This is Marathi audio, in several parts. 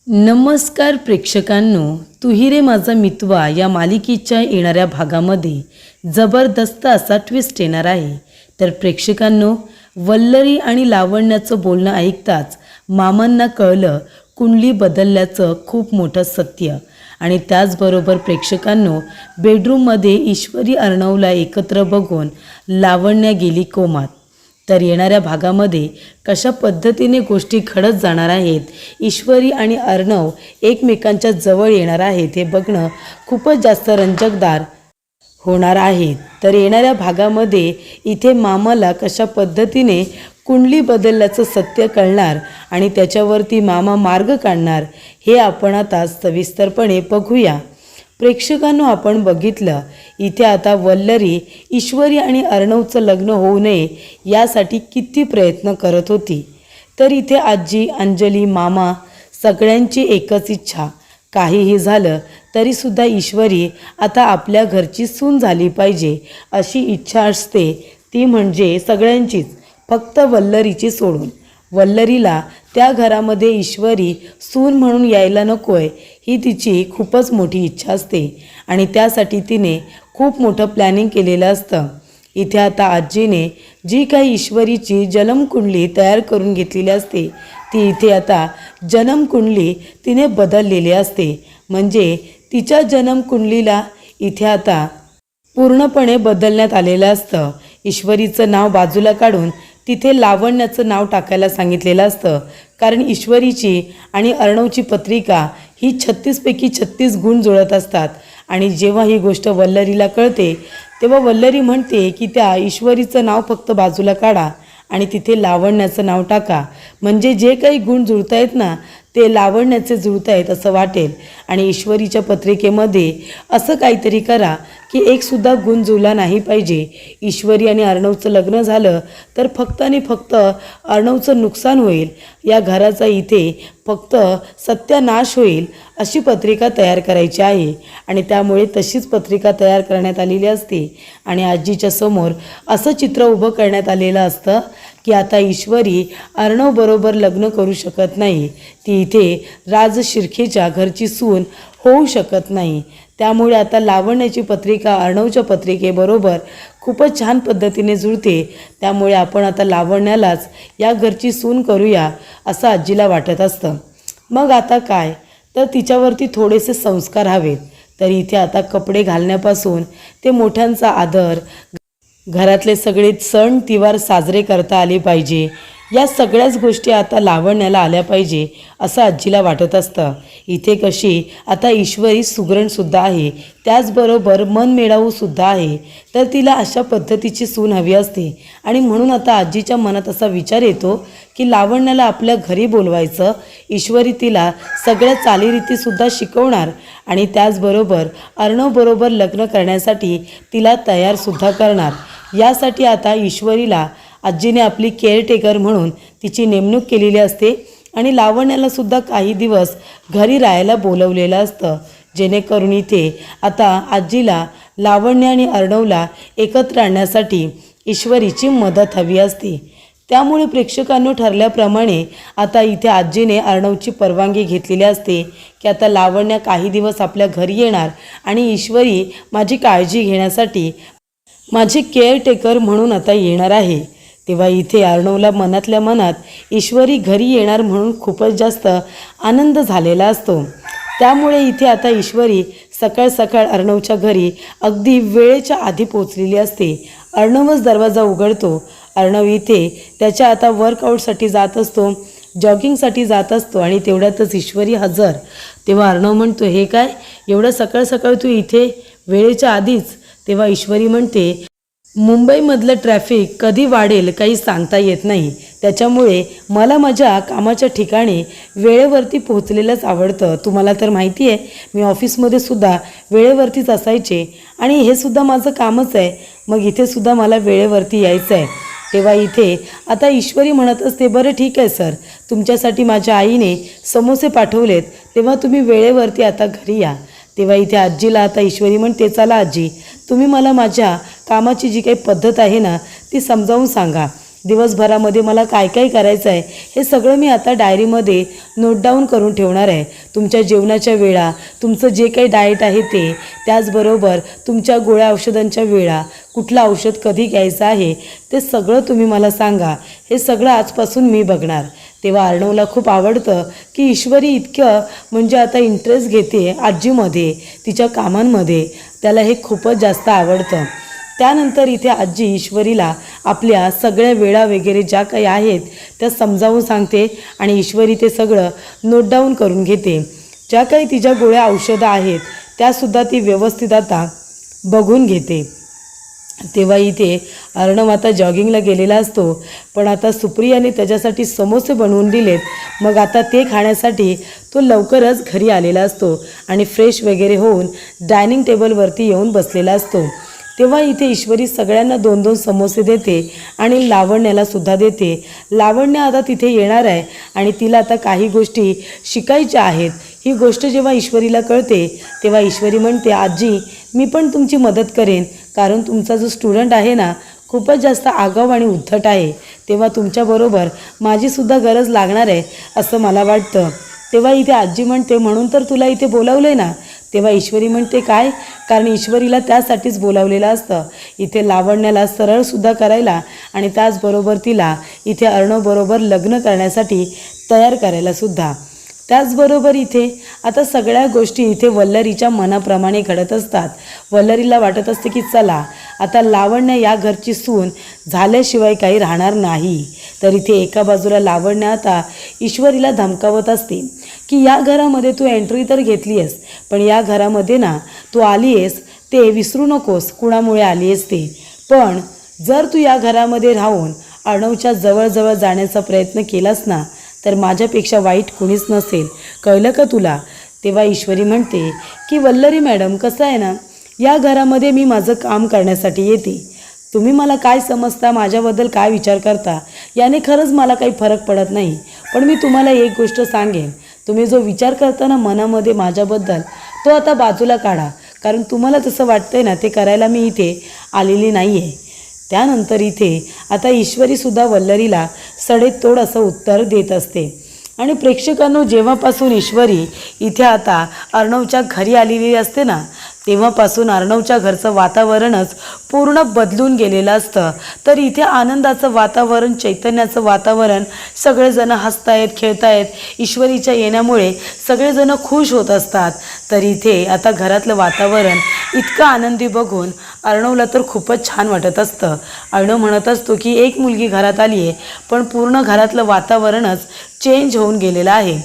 नमस्कार प्रेक्षकांनो, तुही रे माझा मितवा या मालिकेच्या येणाऱ्या भागामध्ये जबरदस्त असा ट्विस्ट येणार आहे। तर प्रेक्षकांनो, वल्लरी आणि लावण्याचं बोलणं ऐकताच मामांना कळलं कुंडली बदलल्याचं खूप मोठं सत्य। आणि त्याचबरोबर प्रेक्षकांनो, बेडरूममध्ये ईश्वरी अर्णवला एकत्र बघून लावण्या गेली कोमात। तर येणाऱ्या भागामध्ये कशा पद्धतीने गोष्टी घडत जाणार आहेत, ईश्वरी आणि अर्णव एकमेकांच्या जवळ येणार आहेत, हे बघणं खूपच जास्त रंजकदार होणार आहे। तर येणाऱ्या भागामध्ये इथे मामाला कशा पद्धतीने कुंडली बदलल्याचं सत्य कळणार आणि त्याच्यावरती मामा मार्ग काढणार हे आपण आता सविस्तरपणे बघूया। प्रेक्षकांनो, आपण बघितलं इथे आता वल्लरी ईश्वरी आणि अर्णवचं लग्न होऊ नये यासाठी किती प्रयत्न करत होती। तर इथे आजी, अंजली, मामा सगळ्यांची एकच इच्छा, काहीही झालं तरीसुद्धा ईश्वरी आता आपल्या घरची सून झाली पाहिजे अशी इच्छा असते, ती म्हणजे सगळ्यांचीच, फक्त वल्लरीची सोडून। वल्लरीला त्या घरामध्ये ईश्वरी सून म्हणून यायला नकोय ही तिची खूपच मोठी इच्छा असते आणि त्यासाठी तिने खूप मोठं प्लॅनिंग केलेलं असतं। इथे आता आजीने जी काही ईश्वरीची जन्मकुंडली तयार करून घेतलेली असते ती इथे आता जन्मकुंडली तिने बदललेली असते, म्हणजे तिच्या जन्मकुंडलीला इथे आता पूर्णपणे बदलण्यात आलेलं असतं। ईश्वरीचं नाव बाजूला काढून तिथे लावण्याचं नाव टाकायला सांगितलेलं असतं, कारण ईश्वरीची आणि अर्णवची पत्रिका ही 36 पैकी 36 गुण जुळत असतात। आणि जेव्हा ही गोष्ट वल्लरीला कळते तेव्हा वल्लरी म्हणते की त्या ईश्वरीचं नाव फक्त बाजूला काढा आणि तिथे लावण्याचं नाव टाका, म्हणजे जे काही गुण जुळतायत ना ते लावण्याचे जुळतायत असं वाटेल। आणि ईश्वरीच्या पत्रिकेमध्ये असं काहीतरी करा की एकसुद्धा गुण जुळला नाही पाहिजे। ईश्वरी आणि अर्णवचं लग्न झालं तर फक्त आणि फक्त अर्णवचं नुकसान होईल, या घराचा इथे फक्त सत्यानाश होईल अशी पत्रिका तयार करायची आहे। आणि त्यामुळे तशीच पत्रिका तयार करण्यात आलेली असते आणि आजीच्या समोर असं चित्र उभं करण्यात आलेलं असतं की आता ईश्वरी अर्णवबरोबर लग्न करू शकत नाही, ती इथे राज शिर्केच्या घरची सून होऊ शकत नाही। त्यामुळे आता लावण्याची पत्रिका अर्णवच्या पत्रिकेबरोबर खूपच छान पद्धतीने जुळते, त्यामुळे आपण आता लावण्यालाच या घरची सून करूया असं आजीला वाटत असतं। मग आता काय, तर तिच्यावरती थोडेसे संस्कार हवेत। तर इथे आता कपडे घालण्यापासून ते मोठ्यांचा आदर, घरातले सगळे सण तिवार साजरे करता आले पाहिजे, या सगळ्याच गोष्टी आता लावण्याला आल्या पाहिजे असं आजीला वाटत असतं। इथे कशी आता ईश्वरी सुगरणसुद्धा आहे, त्याचबरोबर मनमिळाऊसुद्धा आहे, तर तिला अशा पद्धतीची सून हवी असते। आणि म्हणून आता आजीच्या मनात असा विचार येतो की लावण्याला आपल्या घरी बोलवायचं, ईश्वरी तिला सगळ्या चालीरीतीसुद्धा शिकवणार आणि त्याचबरोबर अर्णवबरोबर लग्न करण्यासाठी तिला तयारसुद्धा करणार। यासाठी आता ईश्वरीला आजीने आपली केअरटेकर म्हणून तिची नेमणूक केलेली असते आणि लावण्याला सुद्धा काही दिवस घरी राहायला बोलवलेलं असतं, जेणेकरून इथे आता आजीला लावण्य आणि अर्णवला एकत्र आणण्यासाठी ईश्वरीची मदत हवी असते। त्यामुळे प्रेक्षकांनो, ठरल्याप्रमाणे आता इथे आजीने अर्णवची परवानगी घेतलेली असते की आता लावण्य काही दिवस आपल्या घरी येणार आणि ईश्वरी माझी काळजी घेण्यासाठी माझी केअरटेकर म्हणून आता येणार आहे। तेव्हा इथे अर्णवला मनातल्या मनात ईश्वरी घरी येणार म्हणून खूपच जास्त आनंद झालेला असतो। त्यामुळे इथे आता ईश्वरी सकाळ सकाळ अर्णवच्या घरी अगदी वेळेच्या आधी पोचलेली असते। अर्णवच दरवाजा उघडतो। अर्णव इथे त्याच्या आता वर्कआउटसाठी जात असतो, जॉगिंगसाठी जात असतो आणि तेवढ्यातच ईश्वरी हजर। तेव्हा अर्णव म्हणतो, हे काय एवढं सकाळ सकाळ तू इथे वेळेच्या आधीच? तेव्हा ईश्वरी म्हणते, मुंबईमधलं ट्रॅफिक कधी वाढेल काही सांगता येत नाही, त्याच्यामुळे मला माझ्या कामाच्या ठिकाणी वेळेवरती पोहोचलेलंच आवडतं। तुम्हाला तर माहिती आहे मी ऑफिसमध्ये सुद्धा वेळेवरतीच असायचे आणि हे सुद्धा माझं कामच आहे, मग इथे सुद्धा मला वेळेवरती यायचं आहे। तेव्हा इथे आता ईश्वरी म्हणत असते, बरं ठीक आहे सर, तुमच्यासाठी माझ्या आईने समोसे पाठवलेत, तेव्हा तुम्ही वेळेवरती आता घरी या। तेव्हा इथे आजीला आता ईश्वरी म्हणते, चला आजी, तुम्ही मला माझ्या कामाची जी काही पद्धत आहे ना ती समजावून सांगा। दिवसभरामध्ये मला काय काय करायचं आहे हे सगळं मी आता डायरीमध्ये नोट डाऊन करून ठेवणार आहे. तुमच्या जेवणाच्या वेळा, तुमचं जे काही डाएट आहे ते, त्याचबरोबर तुमच्या गोळ्या औषधांच्या वेळा, कुठलं औषध कधी घ्यायचं आहे ते सगळं तुम्ही मला सांगा. हे सगळं आजपासून मी बघणार. तेव्हा अर्णवला खूप आवडतं की ईश्वरी इतकं म्हणजे आता इंटरेस्ट घेते आजीमध्ये, तिच्या कामांमध्ये. त्याला हे खूपच जास्त आवडतं. त्यानंतर इथे आजी ईश्वरीला आपल्या सगळ्या वेळा वगैरे ज्या काही आहेत त्या समजावून सांगते आणि ईश्वरी ते सगळं नोट डाऊन करून घेते. ज्या काही तिच्या गोळ्या औषधं आहेत त्यासुद्धा ती व्यवस्थित आता बघून घेते. तेव्हा इथे अर्णव आता जॉगिंगला गेलेला असतो, पण आता सुप्रियाने त्याच्यासाठी समोसे बनवून दिलेत. मग आता ते खाण्यासाठी तो लवकरच घरी आलेला असतो आणि फ्रेश वगैरे होऊन डायनिंग टेबलवरती येऊन बसलेला असतो. तेव्हा इथे ईश्वरी सगळ्यांना 2-2 समोसे देते आणि लावण्याला सुद्धा देते. लावण्य आता तिथे येणार आहे आणि तिला आता काही गोष्टी शिकायच्या आहेत. ही गोष्ट जेव्हा ईश्वरीला कळते तेव्हा ईश्वरी म्हणते, आजी मी पण तुमची मदत करेन, कारण तुमचा जो स्टुडंट आहे ना खूपच जास्त आगाऊ आणि उद्धट आहे. तेव्हा तुमच्याबरोबर माझीसुद्धा गरज लागणार आहे असं मला वाटतं. तेव्हा इथे आजी म्हणते, म्हणून तर तुला इथे बोलावलं आहे ना. तेव्हा ईश्वरी म्हणते, काय? कारण ईश्वरीला त्यासाठीच बोलावलेलं असतं, इथे लावण्याला सरळसुद्धा करायला आणि त्याचबरोबर तिला इथे अर्णवबरोबर लग्न करण्यासाठी तयार करायलासुद्धा. त्याचबरोबर इथे आता सगळ्या गोष्टी इथे वल्लरीच्या मनाप्रमाणे घडत असतात. वल्लरीला वाटत असते की चला आता लावण्य या घरची सून झाल्याशिवाय काही राहणार नाही. तर इथे एका बाजूला लावण्य आता ईश्वरीला धमकावत असते की या घरामध्ये तू एंट्री तर घेतली आहेस, पण या घरामध्ये ना तू आली आहेस ते विसरू नकोस कुणामुळे आली आहेस ते. पण जर तू या घरामध्ये राहून अर्णवच्या जवळजवळ जाण्याचा प्रयत्न केलास ना तर माझ्यापेक्षा वाईट कुणीच नसेल, कळलं का तुला? तेव्हा ईश्वरी म्हणते की वल्लरी मॅडम, कसं आहे ना, या घरामध्ये मी माझं काम करण्यासाठी येते. तुम्ही मला काय समजता, माझ्याबद्दल काय विचार करता याने खरंच मला काही फरक पडत नाही. पण मी तुम्हाला एक गोष्ट सांगेन, तुम्ही जो विचार करता ना मनामध्ये माझ्याबद्दल तो आता बाजूला काढा, कारण तुम्हाला जसं वाटतंय ना ते करायला मी इथे आलेली नाही आहे. त्यानंतर इथे आता ईश्वरीसुद्धा वल्लरीला सडेतोड असं उत्तर देत असते. आणि प्रेक्षकांनो, जेव्हापासून ईश्वरी इथे आता अर्णवच्या घरी आलेली असते ना तेव्हापासून अर्णवच्या घरचं वातावरणच पूर्ण बदलून गेलेलं असतं. तर इथे आनंदाचं वातावरण, चैतन्याचं वातावरण, सगळेजण हसतायत, खेळतायत. ईश्वरीच्या येण्यामुळे सगळेजण खुश होत असतात. तर इथे आता घरातलं वातावरण इतकं आनंदी बघून अर्णवला तर खूपच छान वाटत असतं. अर्णव म्हणत असतो की एक मुलगी घरात आली आहे, पण पूर्ण घरातलं वातावरणच चेंज होऊन गेलेलं आहे.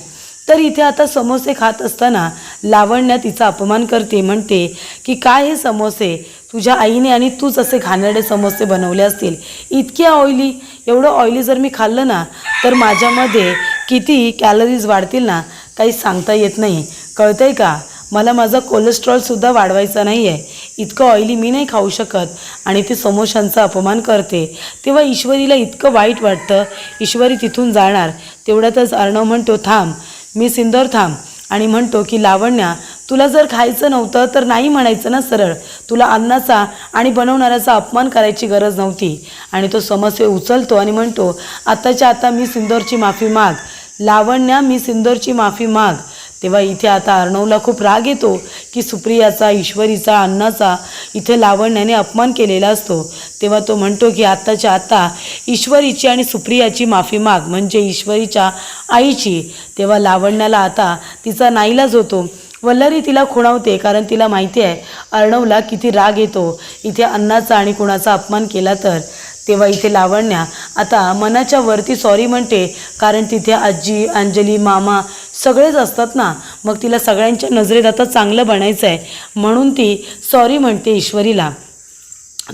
तर इथे आता समोसे खात असताना लावण्या तिचा अपमान करते, म्हणते की काय हे समोसे तुझ्या आईने आणि तूच असे घाणेरडे समोसे बनवले असतील, इतके ऑइली. एवढं ऑइली जर मी खाल्लं ना तर माझ्यामध्ये किती कॅलरीज वाढतील ना काही सांगता येत नाही, कळतंय का? मला माझा कोलेस्ट्रॉलसुद्धा वाढवायचा नाही आहे, इतकं ऑइली मी नाही खाऊ शकत. आणि ती समोशांचा अपमान करते. तेव्हा ईश्वरीला इतकं वाईट वाटतं. ईश्वरी तिथून जाणार तेवढ्यातच अर्णव म्हणतो, थांब मी सिंदूर थांब. आणि म्हणतो की लावण्या, तुला जर खायचं नव्हतं तर नाही म्हणायचं ना सरळ, तुला अन्नाचा आणि बनवणाऱ्याचा अपमान करायची गरज नव्हती. आणि तो समोसे उचलतो आणि म्हणतो, आत्ताच्या आता मी सिंदूरची माफी माग लावण्या, मी सिंदूरची माफी माग. तेव्हा इथे आता अर्णवला खूप राग येतो की सुप्रियाचा, ईश्वरीचा, अन्नाचा इथे लावण्याने अपमान केलेला असतो. तेव्हा तो म्हणतो की आत्ताच्या आता ईश्वरीची आणि सुप्रियाची माफी माग, म्हणजे ईश्वरीच्या आईची. तेव्हा लावण्याला आता तिचा नाईलाज होतो. वल्लरी तिला खुणावते, कारण तिला माहिती आहे अर्णवला किती राग येतो इथे अन्नाचा आणि कुणाचा अपमान केला तर. तेव्हा इथे लावण्या आता मनाच्या वरती सॉरी म्हणते, कारण तिथे आजी, अंजली, मामा सगळेच असतात ना, मग तिला सगळ्यांच्या नजरेत आता चांगलं बनायचं आहे म्हणून ती सॉरी म्हणते ईश्वरीला.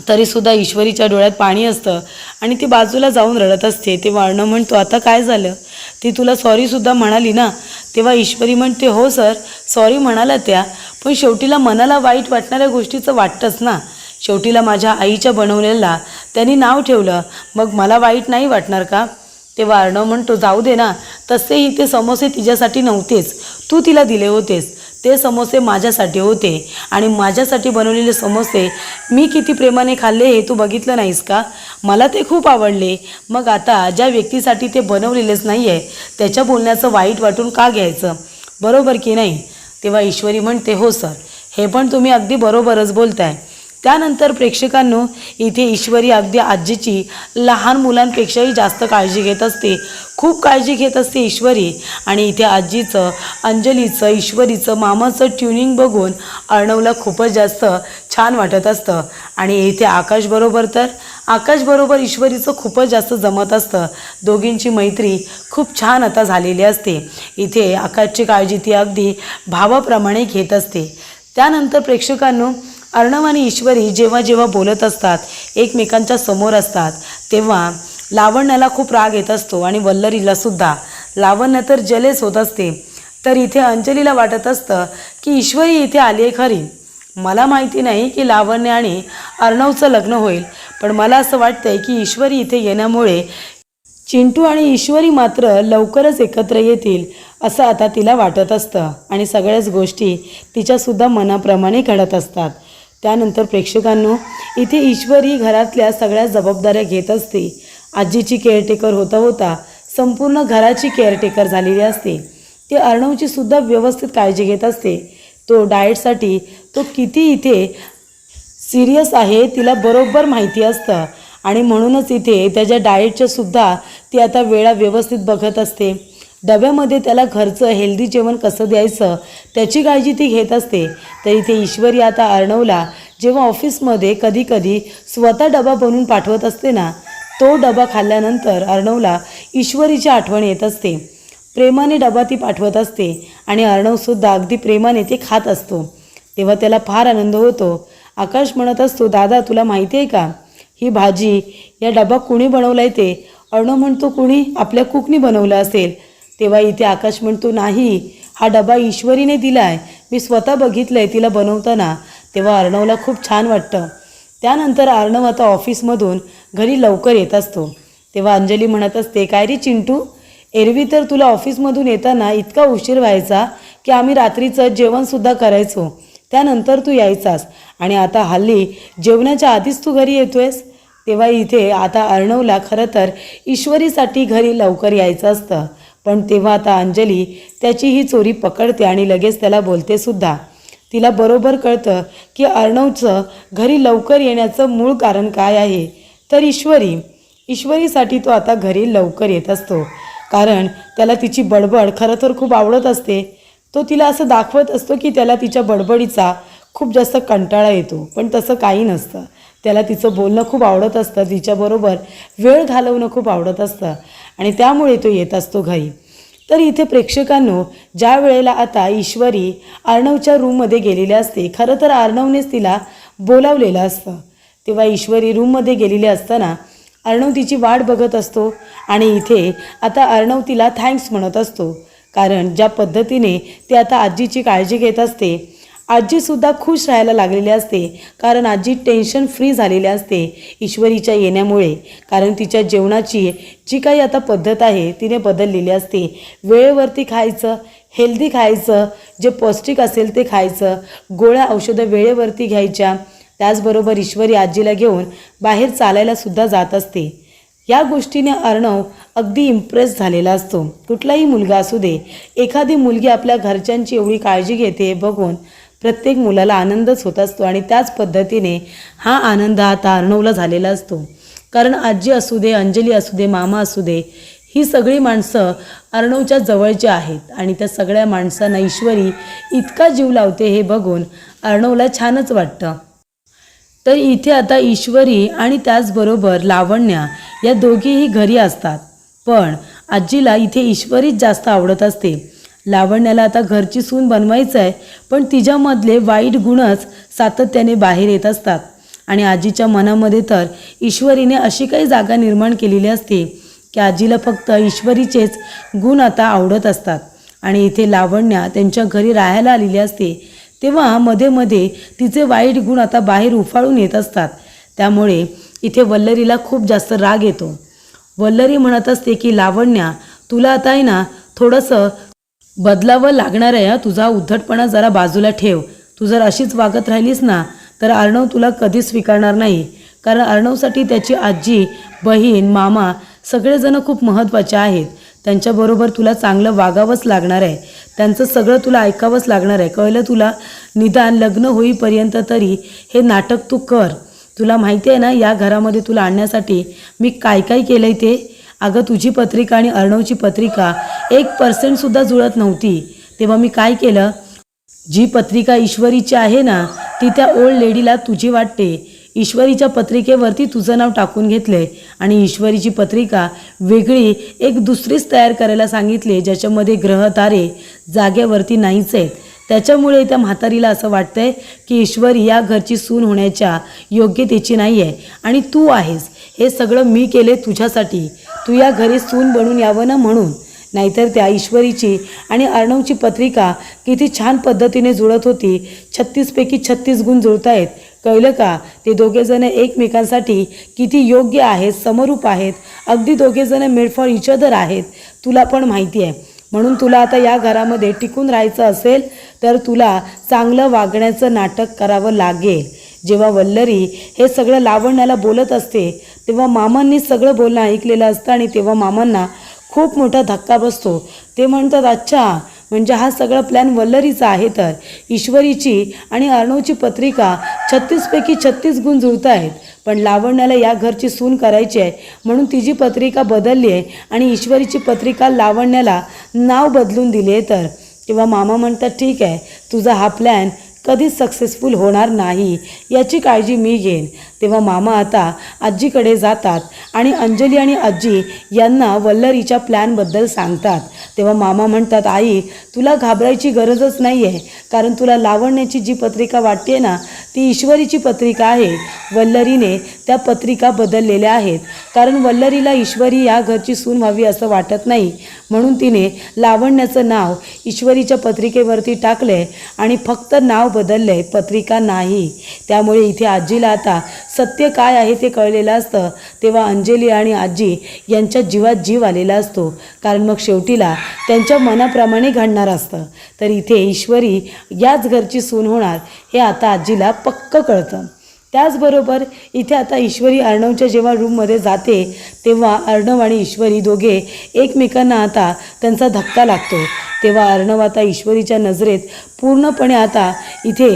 तरीसुद्धा ईश्वरीच्या डोळ्यात पाणी असतं आणि ती बाजूला जाऊन रडत असते. तेव्हा अर्णव म्हणतो, आता काय झालं? ती तुला सॉरीसुद्धा म्हणाली ना? तेव्हा ईश्वरी म्हणते, हो सर, सॉरी म्हणाला त्या, पण शेवटीला मनाला वाईट वाटणाऱ्या गोष्टीचं वाटतंच ना. शेवटीला माझ्या आईच्या बनवलेला त्यांनी नाव ठेवलं, मग मला वाईट नाही वाटणार का? तेव्हा अर्णव म्हणतो, जाऊ दे ना, तसेही ते समोसे तिच्यासाठी नव्हतेच, तू तिला दिले होतेस. ते समोसे माझ्यासाठी होते आणि माझ्यासाठी बनवलेले समोसे मी किती प्रेमाने खाल्ले हे तू बघितलं नाहीस का? मला ते खूप आवडले. मग आता ज्या व्यक्तीसाठी ते बनवलेलेच नाही आहे त्याच्या बोलण्याचं वाईट वाटून का घ्यायचं, बरोबर की नाही? तेव्हा ईश्वरी म्हणते, हो सर, हे पण तुम्ही अगदी बरोबरच बोलताय. त्यानंतर प्रेक्षकांनो, इथे ईश्वरी अगदी आजीची लहान मुलांपेक्षाही जास्त काळजी घेत असते. खूप काळजी घेत असते ईश्वरी. आणि इथे आजीचं, अंजलीचं, ईश्वरीचं, मामाचं ट्युनिंग बघून अर्णवला खूपच जास्त छान वाटत असतं. आणि इथे आकाशबरोबर ईश्वरीचं खूपच जास्त जमत असतं. दोघींची मैत्री खूप छान आता झालेली असते. इथे आकाशची काळजी ती अगदी भावाप्रमाणे घेत असते. त्यानंतर प्रेक्षकांनो, अर्णव आणि ईश्वरी जेव्हा जेव्हा बोलत असतात, एकमेकांच्या समोर असतात, तेव्हा लावण्याला खूप राग येत असतो आणि वल्लरीलासुद्धा. लावण्य तर जलेस होत असते. तर इथे अंजलीला वाटत असतं की ईश्वरी इथे आली आहे खरी. मला माहिती नाही की लावण्य आणि अर्णवचं लग्न होईल, पण मला असं वाटतंय की ईश्वरी इथे येण्यामुळे चिंटू आणि ईश्वरी मात्र लवकरच एकत्र येतील असं आता तिला वाटत असतं. आणि सगळ्याच गोष्टी तिच्यासुद्धा मनाप्रमाणे घडत असतात. त्यानंतर प्रेक्षकांनो, इथे ईश्वरी घरातल्या सगळ्या जबाबदाऱ्या घेत असते. आजीची केअरटेकर होता होता संपूर्ण घराची केअरटेकर झालेली असते. ती अर्णवची सुद्धा व्यवस्थित काळजी घेत असते. तो डाएटसाठी तो किती इथे सिरियस आहे तिला बरोबर माहिती असतं आणि म्हणूनच इथे त्याच्या डाएटच्या सुद्धा ती आता वेळा व्यवस्थित बघत असते. डब्यामध्ये त्याला घरचं हेल्दी जेवण कसं द्यायचं त्याची काळजी ती घेत असते. तर इथे ईश्वरी आता अर्णवला जेव्हा ऑफिसमध्ये कधीकधी स्वतः डबा बनवून पाठवत असते ना, तो डबा खाल्ल्यानंतर अर्णवला ईश्वरीची आठवण येत असते. प्रेमाने डबा ती पाठवत असते आणि अर्णवसुद्धा अगदी प्रेमाने ते खात असतो. तेव्हा त्याला फार आनंद होतो. आकाश म्हणत असतो, दादा तुला माहिती आहे का, ही भाजी, या डबा कुणी बनवला आहे ते? अर्णव म्हणतो, कुणी? आपल्या कुकनी बनवलं असेल. तेव्हा इथे आकाश म्हणतो, नाही, हा डबा ईश्वरीने दिला आहे, मी स्वतः बघितलं आहे तिला बनवताना. तेव्हा अर्णवला खूप छान वाटतं. त्यानंतर अर्णव आता ऑफिसमधून घरी लवकर येत असतो. तेव्हा अंजली म्हणत असते, काय रे चिंटू, एरवी तर तुला ऑफिसमधून येताना इतका उशीर व्हायचा की आम्ही रात्रीचं जेवणसुद्धा करायचो, त्यानंतर तू यायचास, आणि आता हल्ली जेवणाच्या आधीच तू घरी येतोयस. तेव्हा इथे आता अर्णवला खरं तर ईश्वरीसाठी घरी लवकर यायचं असतं, पण तेव्हा आता अंजली त्याची ही चोरी पकडते आणि लगेच त्याला बोलते सुद्धा. तिला बरोबर कळतं की अर्णवचं घरी लवकर येण्याचं मूळ कारण काय आहे. तर ईश्वरीसाठी तो आता घरी लवकर येत असतो, कारण त्याला तिची बडबड खरं तर खूप आवडत असते. तो तिला असं दाखवत असतो की त्याला तिच्या बडबडीचा खूप जास्त कंटाळा येतो, पण तसं काही नसतं. त्याला तिचं बोलणं खूप आवडत असतं, तिच्याबरोबर वेळ घालवणं खूप आवडत असतं आणि त्यामुळे तो येत असतो घरी. तर इथे प्रेक्षकांनो, ज्या वेळेला आता ईश्वरी अर्णवच्या रूममध्ये गेलेली असते, खरं तर अर्णवनेच तिला बोलावलेलं असतं. तेव्हा ईश्वरी रूममध्ये गेलेली असताना अर्णव तिची वाट बघत असतो आणि इथे आता अर्णव तिला थँक्स म्हणत असतो, कारण ज्या पद्धतीने ती आता आजीची काळजी घेत असते, आजीसुद्धा खुश राहायला लागलेली असते, कारण आजी टेन्शन फ्री झालेली असते ईश्वरीच्या येण्यामुळे. कारण तिच्या जेवणाची जी काही आता पद्धत आहे तिने बदललेली असते. वेळेवरती खायचं, हेल्दी खायचं, जे पौष्टिक असेल ते खायचं, गोळ्या औषधं वेळेवरती घ्यायच्या. त्याचबरोबर ईश्वरी आजीला घेऊन बाहेर चालायलासुद्धा जात असते. या गोष्टीने अर्णव अगदी इम्प्रेस झालेला असतो. कुठलाही मुलगा असू दे, एखादी मुलगी आपल्या घरच्यांची एवढी काळजी घेते बघून प्रत्येक मुलाला आनंदच होत असतो आणि त्याच पद्धतीने हा आनंद आता अर्णवला झालेला असतो. कारण आजी असू दे, अंजली असू दे, मामा असू दे, ही सगळी माणसं अर्णवच्या जवळची आहेत आणि त्या सगळ्या माणसांना ईश्वरी इतका जीव लावते हे बघून अर्णवला छानच वाटतं. तर इथे आता ईश्वरी आणि त्याचबरोबर लावण्या या दोघीही घरी असतात, पण आजीला इथे ईश्वरीच जास्त आवडत असते. लावण्याला आता घरची सून बनवायचं आहे, पण तिच्यामधले वाईट गुणच सातत्याने बाहेर येत असतात आणि आजीच्या मनामध्ये तर ईश्वरीने अशी काही जागा निर्माण केलेली असते की आजीला फक्त ईश्वरीचेच गुण आता आवडत असतात. आणि इथे लावण्या त्यांच्या घरी राहायला आलेली असते, तेव्हा मध्ये मध्ये तिचे वाईट गुण आता बाहेर उफाळून येत असतात. त्यामुळे इथे वल्लरीला खूप जास्त राग येतो. वल्लरी म्हणत असते की लावण्या, तुला आता आहे ना थोडंसं बदलावं लागणार आहे. तुझा उद्धटपणा जरा बाजूला ठेव. तू जर अशीच वागत राहिलीस ना तर अर्णव तुला कधीच स्वीकारणार नाही. कारण अर्णवसाठी त्याची आजी, बहीण, मामा सगळेजण खूप महत्त्वाचे आहेत. त्यांच्याबरोबर तुला चांगलं वागावंच लागणार आहे. त्यांचं सगळं तुला ऐकावंच लागणार आहे. कळलं तुला? निदान लग्न होईपर्यंत तरी हे नाटक तू कर. तुला माहिती आहे ना या घरामध्ये तुला आणण्यासाठी मी काय काय केलं आहे ते? अगं तुझी पत्रिका आणि अर्णवची पत्रिका 1% जुळत नव्हती. तेव्हा मी काय केलं, जी पत्रिका ईश्वरीची आहे ना ती त्या ओल्ड लेडीला तुझी वाटते. ईश्वरीच्या पत्रिकेवरती तुझं नाव टाकून घेतले आणि ईश्वरीची पत्रिका वेगळी एक दुसरीच तयार करायला सांगितले ज्याच्यामध्ये ग्रह तारे जागेवरती नाहीच आहेत. त्याच्यामुळे त्या म्हातारीला असं वाटतंय की ईश्वरी या घरची सून होण्याच्या योग्यतेची नाही आहे आणि तू आहेस. हे सगळं मी केले तुझ्यासाठी. तू या घरी सून बनून यावं ना म्हणून. नाहीतर त्या ईश्वरीची आणि अर्णवची पत्रिका किती छान पद्धतीने जुळत होती. 36 पैकी 36 गुण जुळत आहेत. कळलं का? ते दोघेजण एकमेकांसाठी किती योग्य आहेत, समरूप आहेत. अगदी दोघेजण मेड फॉर इच अदर आहेत. तुला पण माहिती आहे. म्हणून तुला आता या घरामध्ये टिकून राहायचं असेल तर तुला चांगलं वागण्याचं नाटक करावं लागेल. जेव्हा वल्लरी हे सगळं लावण्याला बोलत असते तेव्हा मामांनी सगळं बोलणं ऐकलेलं असतं आणि तेव्हा मामांना खूप मोठा धक्का बसतो. ते म्हणतात, अच्छा म्हणजे हा सगळा प्लॅन वल्लरीचा आहे. तर ईश्वरीची आणि अर्णवची पत्रिका 36 पैकी 36 गुण जुळत आहेत. पण लावण्याला या घरची सून करायची आहे म्हणून तिची पत्रिका बदलली आहे आणि ईश्वरीची पत्रिका लावण्याला नाव बदलून दिली आहे. तर तेव्हा मामा म्हणतात, ठीक आहे तुझा हा प्लॅन कधीच सक्सेसफुल होणार नाही याची काळजी मी घेईन. तेव्हा मामा आता आजीकडे जातात आणि अंजली आणि आजी यांना वल्लरीच्या प्लॅनबद्दल सांगतात. तेव्हा मामा म्हणतात, आई तुला घाबरायची गरजच नाही आहे. कारण तुला लावण्याची जी पत्रिका वाटते ना ती ईश्वरीची पत्रिका आहे. वल्लरीने त्या पत्रिका बदललेल्या आहेत. कारण वल्लरीला ईश्वरी या घरची सून व्हावी असं वाटत नाही म्हणून तिने लावण्याचं नाव ईश्वरीच्या पत्रिकेवरती टाकले आणि फक्त नाव बदलले, पत्रिका नाही. त्यामुळे इथे आजीला आता सत्य काय आहे ते कळलेलं असतं. तेव्हा अंजली आणि आजी यांच्या जीवात जीव आलेला असतो. कारण मग शेवटीला त्यांच्या मनाप्रमाणे घडणार असतं. तर इथे ईश्वरी याच घरची सून होणार हे आता आजीला पक्क कळतं. त्याचबरोबर इथे आता ईश्वरी अर्णवच्या जेव्हा रूममध्ये जाते तेव्हा अर्णव आणि ईश्वरी दोघे एकमेकांना आता त्यांचा धक्का लागतो. तेव्हा अर्णव आता ईश्वरीच्या नजरेत पूर्णपणे आता इथे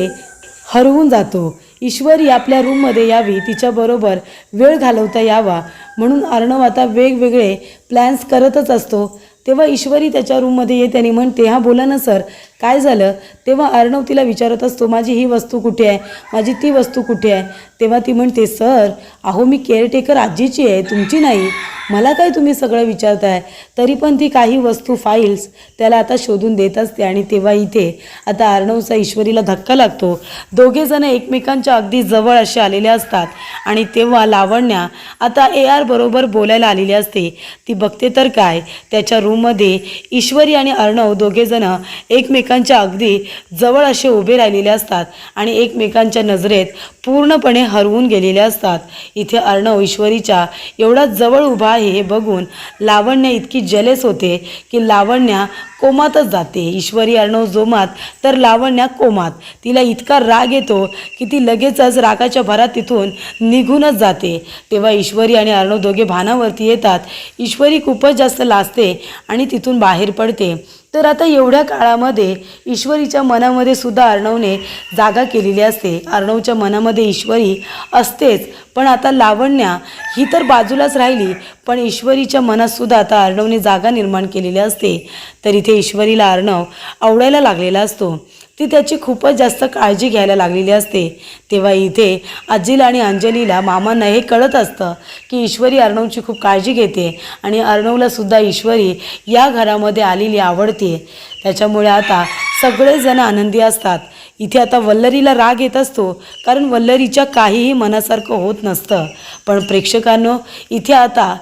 हरवून जातो. ईश्वरी आपल्या रूममध्ये यावी, तिच्याबरोबर वेळ घालवता यावा म्हणून अर्णव आता वेगवेगळे प्लॅन्स करतच असतो. तेव्हा ईश्वरी त्याच्या रूममध्ये येते आणि म्हणते, हां बोला ना सर काय झालं? तेव्हा अर्णव तिला विचारत असतो, माझी ही वस्तू कुठे आहे, माझी ती वस्तू कुठे आहे? तेव्हा ती म्हणते, सर अहो मी केअरटेकर आजीची आहे, तुमची नाही. मला काय तुम्ही सगळं विचारताय? तरी पण ती काही वस्तू फाईल्स त्याला आता शोधून देत असते. आणि तेव्हा इथे आता अर्णवचा ईश्वरीला धक्का लागतो. दोघेजण एकमेकांच्या अगदी जवळ असे आलेले असतात आणि तेव्हा लावण्या आता AR बरोबर बोलायला आलेली असते. ती बघते तर काय, त्याच्या रूममध्ये ईश्वरी आणि अर्णव दोघेजण एकमेकांच्या अगदी जवळ असे उभे राहिलेले असतात आणि एकमेकांच्या नजरेत पूर्णपणे हरवून गेलेले असतात. इथे अर्णव ईश्वरीच्या एवढा जवळ उभा आहे हे बघून लावण्या इतकी जेलस होते की लावण्या कोमातच जाते. ईश्वरी अर्णव जोमात तर लावण्या कोमात. तिला इतका राग येतो की ती लगेचच रागाच्या भरात तिथून निघूनच जाते. तेव्हा ईश्वरी आणि अर्णव दोघे भानावरती येतात. ईश्वरी खूपच जास्त लाजते आणि तिथून बाहेर पडते. तर आता एवढ्या काळामध्ये ईश्वरीच्या मनामध्ये सुद्धा अर्णवने जागा केलेली असते. अर्णवच्या मनामध्ये ईश्वरी असतेच, पण आता लावण्या ही तर बाजूलाच राहिली, पण ईश्वरीच्या मनातसुद्धा आता अर्णवने जागा निर्माण केलेली असते. तर इथे ईश्वरीला अर्णव आवडायला लागलेला असतो. ती त्याची खूपच जास्त काळजी घ्यायला लागलेली असते. तेव्हा इथे आजीला आणि अंजलीला मामांना हे कळत असतं की ईश्वरी अर्णवची खूप काळजी घेते आणि अर्णवलासुद्धा ईश्वरी या घरामध्ये आलेली आवडते. त्याच्यामुळे आता सगळेजण आनंदी असतात. इथे आता वल्लरीला राग येत असतो कारण वल्लरीच्या काहीही मनासारखं होत नसतं. पण प्रेक्षकांनो इथे आता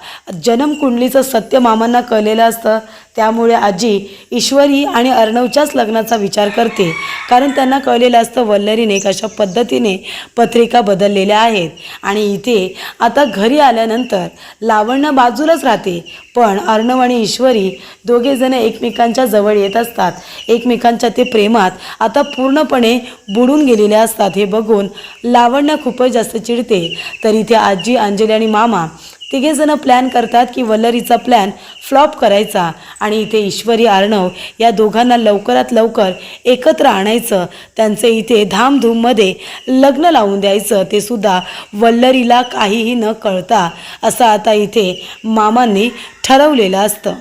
जन्मकुंडलीचं सत्य मामांना कळलेलं असतं. त्यामुळे आजी ईश्वरी आणि अर्णवच्याच लग्नाचा विचार करते, कारण त्यांना कळलेलं असतं वल्लरीने कशा पद्धतीने पत्रिका बदललेल्या आहेत. आणि इथे आता घरी आल्यानंतर लावण्य बाजूलाच राहते, पण अर्णव आणि ईश्वरी दोघेजण एकमेकांच्या जवळ येत असतात. एकमेकांच्या ते प्रेमात आता पूर्णपणे बुडून गेलेले असतात. हे बघून लावण्य खूपच जास्त चिडते. तर इथे आजी, अंजली आणि मामा तिघेजणं प्लॅन करतात की वल्लरीचा प्लॅन फ्लॉप करायचा आणि इथे ईश्वरी, अर्णव या दोघांना लवकरात लवकर एकत्र आणायचं, त्यांचे इथे धामधूममध्ये लग्न लावून द्यायचं, ते सुद्धा वल्लरीला काहीही न कळता, असं आता इथे मामांनी ठरवलेलं असतं.